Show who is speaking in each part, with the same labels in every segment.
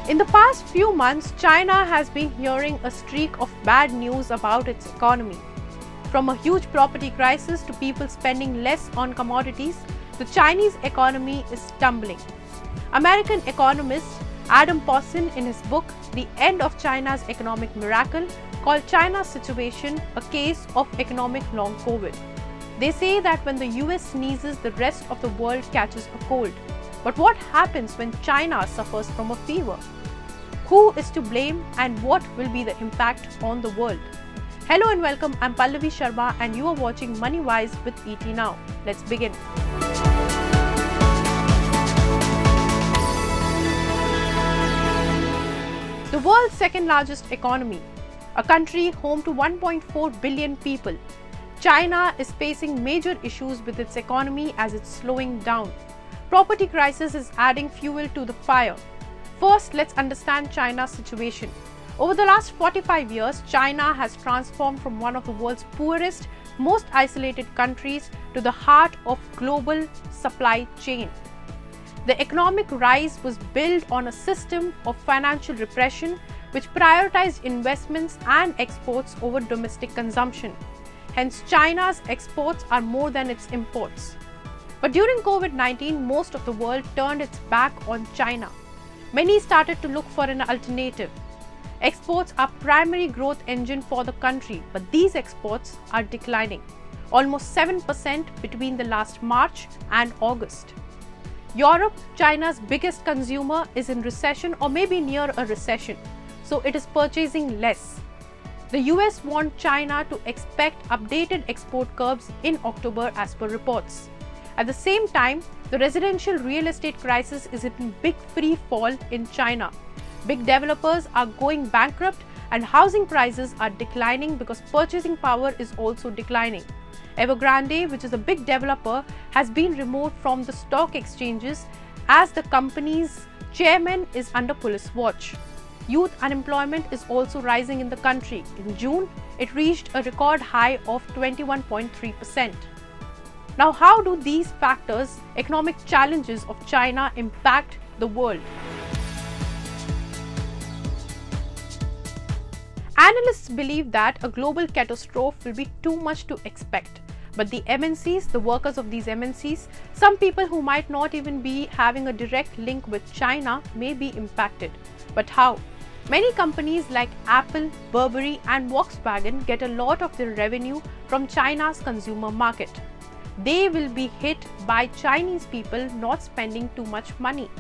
Speaker 1: In the past few months, China has been hearing a streak of bad news about its economy. From a huge property crisis to people spending less on commodities, the Chinese economy is tumbling. American economist Adam Posen, in his book The End of China's Economic Miracle, called China's situation a case of economic long COVID. They say that when the US sneezes, the rest of the world catches a cold. But what happens when China suffers from a fever? Who is to blame and what will be the impact on the world? Hello and welcome, I'm Pallavi Sharma and you are watching MoneyWise with ET Now. Let's begin. The world's second largest economy, a country home to 1.4 billion people, China is facing major issues with its economy as it's slowing down. Property crisis is adding fuel to the fire. First, let's understand China's situation. Over the last 45 years, China has transformed from one of the world's poorest, most isolated countries to the heart of global supply chain. The economic rise was built on a system of financial repression which prioritized investments and exports over domestic consumption. Hence, China's exports are more than its imports. But during COVID-19, most of the world turned its back on China. Many started to look for an alternative. Exports are primary growth engine for the country, but these exports are declining, almost 7% between the last March and August. Europe, China's biggest consumer, is in recession or maybe near a recession, so it is purchasing less. The US want China to expect updated export curbs in October as per reports. At the same time, the residential real estate crisis is in big free fall in China. Big developers are going bankrupt and housing prices are declining because purchasing power is also declining. Evergrande, which is a big developer, has been removed from the stock exchanges as the company's chairman is under police watch. Youth unemployment is also rising in the country. In June, it reached a record high of 21.3%. Now, how do these factors, economic challenges of China, impact the world? Analysts believe that a global catastrophe will be too much to expect. But the MNCs, the workers of these MNCs, some people who might not even be having a direct link with China may be impacted. But how? Many companies like Apple, Burberry and Volkswagen get a lot of their revenue from China's consumer market. They will be hit by Chinese people not spending too much money.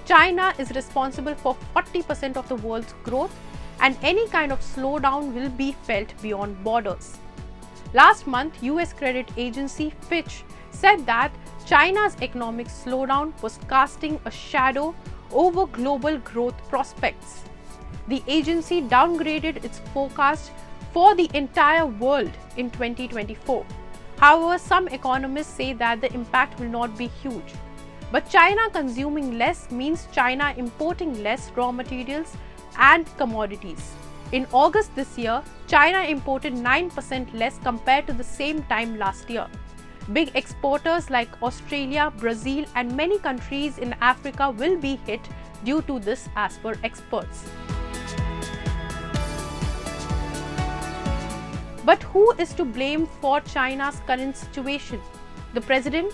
Speaker 1: China is responsible for 40% of the world's growth, and any kind of slowdown will be felt beyond borders. Last month, US credit agency Fitch said that China's economic slowdown was casting a shadow over global growth prospects. The agency downgraded its forecast for the entire world in 2024. However, some economists say that the impact will not be huge. But China consuming less means China importing less raw materials and commodities. In August this year, China imported 9% less compared to the same time last year. Big exporters like Australia, Brazil, and many countries in Africa will be hit due to this, as per experts. But who is to blame for China's current situation? The president?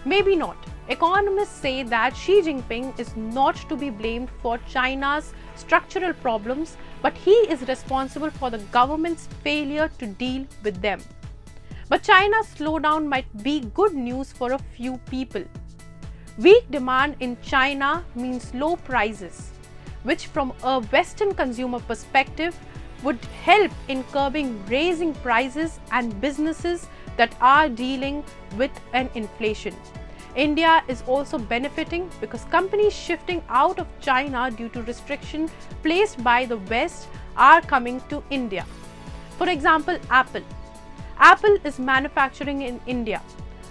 Speaker 1: Maybe not. Economists say that Xi Jinping is not to be blamed for China's structural problems, but he is responsible for the government's failure to deal with them. But China's slowdown might be good news for a few people. Weak demand in China means low prices, which from a Western consumer perspective would help in curbing raising prices and businesses that are dealing with an inflation. India is also benefiting because companies shifting out of China due to restriction placed by the West are coming to India. For example, Apple. Apple is manufacturing in India.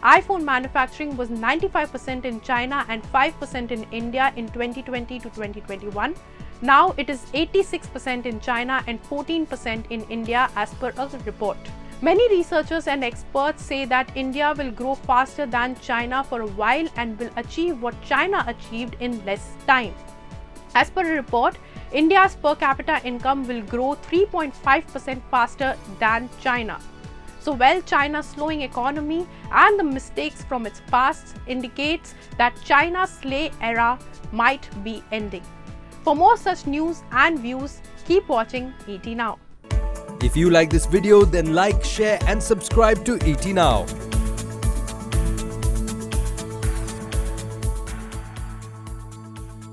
Speaker 1: iPhone manufacturing was 95% in China and 5% in India in 2020 to 2021. Now it is 86% in China and 14% in India as per a report. Many researchers and experts say that India will grow faster than China for a while and will achieve what China achieved in less time. As per a report, India's per capita income will grow 3.5% faster than China. So while China's slowing economy and the mistakes from its past indicates that China's slay era might be ending. For more such news and views, keep watching ET Now.
Speaker 2: If you like this video, then like, share and subscribe to ET Now.